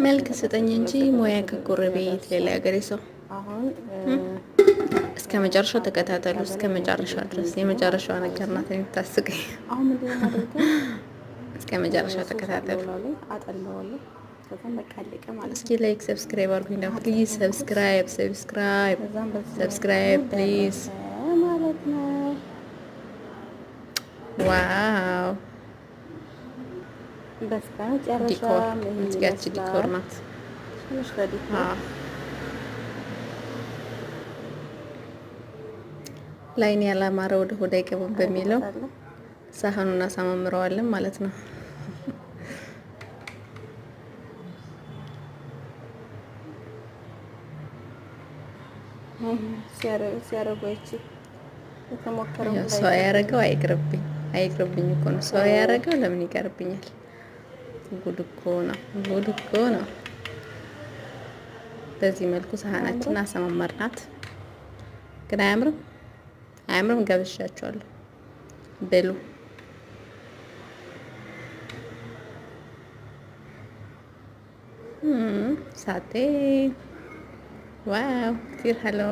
መልክ ስጠኝ እንጂ ሙያ ከጎረቤት ሌላ ሀገሬ ሰው። እስከ መጨረሻው ተከታተሉ፣ እስከ መጨረሻው ድረስ። የመጨረሻዋ ነገር ናት የምታስቀኝ። እስከ መጨረሻው ተከታተሉ። እስኪ ላይክ ሰብስክራይብ አድርጉኝ ደግሞ ፕሊዝ። ሰብስክራይብ ፕሊዝ። ዋው ዲኮር እዚጋች ዲኮር ናት። ላይን ያላማረ ወደ ሆድ አይገባም በሚለው ሳህኑን አሳማምረዋለን ማለት ነው። ሰው ያረገው አይቅርብኝ እኮ ነው። ሰው ያረገው ለምን ይቀርብኛል? ጉድ እኮ ነው። በዚህ መልኩ ሳህናችን አሰማመርናት። ግን አያምርም? ገብሻቸዋለሁ ብሉ። ሳቴ ዋው! كتير حلو